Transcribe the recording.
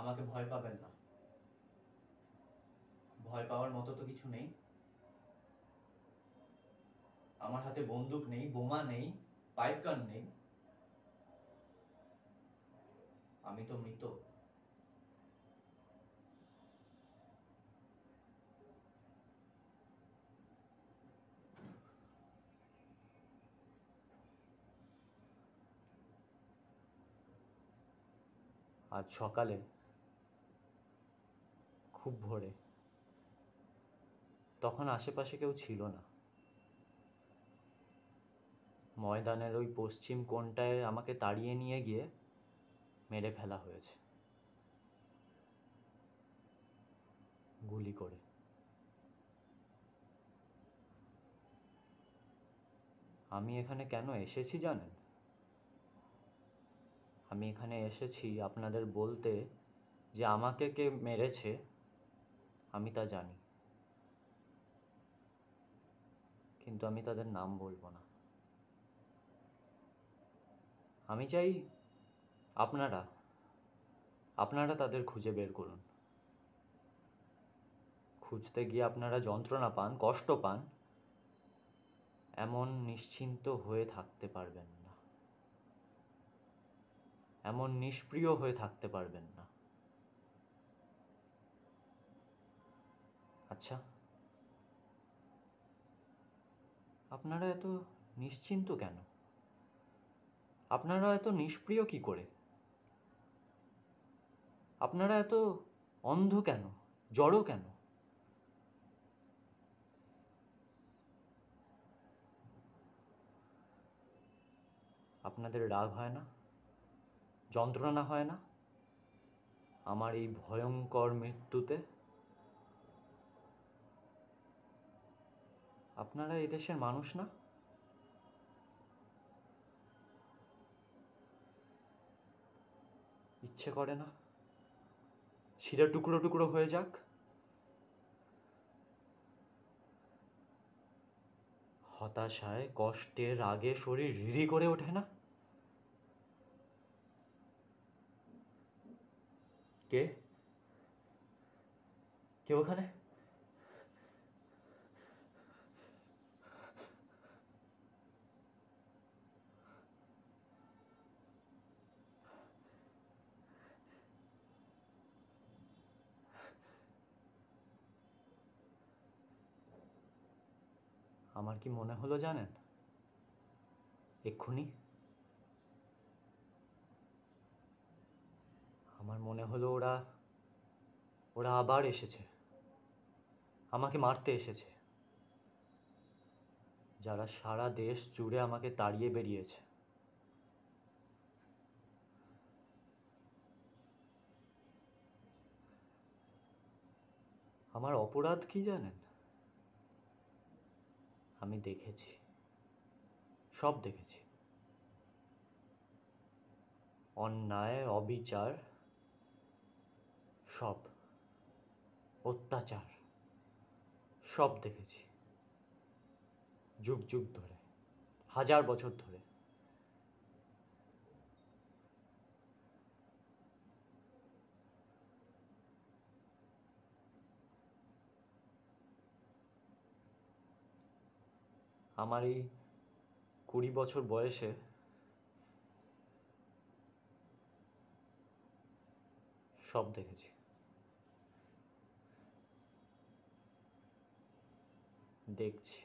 আমাকে ভয় পাবেন না। ভয় পাওয়ার মতো তো কিছু নেই। আমার হাতে বন্দুক নেই, বোমা নেই, পাইপ গান নেই। আমি তো মৃত। আজ সকালে খুব ভোরে, তখন আশেপাশে কেউ ছিল না। ময়দানের ওই পশ্চিম কোণটায় আমাকে তাড়িয়ে নিয়ে গিয়ে মেরে ফেলা হয়েছে গুলি করে। আমি এখানে কেন এসেছি জানেন? আমি এখানে এসেছি আপনাদের বলতে যে আমাকে কে মেরেছে আমি তা জানি, কিন্তু আমি তাদের নাম বলবো না। আমি চাই আপনারা আপনারা তাদের খুঁজে বের করুন। খুঁজতে গিয়ে আপনারা যন্ত্রণা পান, কষ্ট পান, এমন নিশ্চিন্ত হয়ে থাকতে পারবেন না, এমন নিষ্প্রিয় হয়ে থাকতে পারবেন না। আচ্ছা, আপনারা এত নিশ্চিন্ত কেন? আপনারা এত নিষ্প্রিয় কি করে? আপনারা এত অন্ধ কেন, জড়ো কেন? আপনাদের রাগ হয় না, যন্ত্রণা হয় না আমার এই ভয়ঙ্কর মৃত্যুতে? আপনারা এদেশের মানুষ না? ইচ্ছে করে না ছিঁড়ে টুকরো টুকরো হয়ে যাক? হতাশায়, কষ্টে, রাগে শরীর রিরি করে ওঠে না? কে কে ওখানে? আমার কি মনে হলো জানেন এক্ষুনি? আমার মনে হলো ওরা ওরা আবার এসেছে, আমাকে মারতে এসেছে। যারা সারা দেশ জুড়ে আমাকে তাড়িয়ে বেরিয়েছে। আমার অপরাধ কি জানেন? আমি দেখেছি, সব দেখেছি। অন্যায়, অবিচার, সব অত্যাচার, সব দেখেছি। যুগ যুগ ধরে, হাজার বছর ধরে। আমার এই 20 বছর বয়সে সব দেখেছি, দেখছি।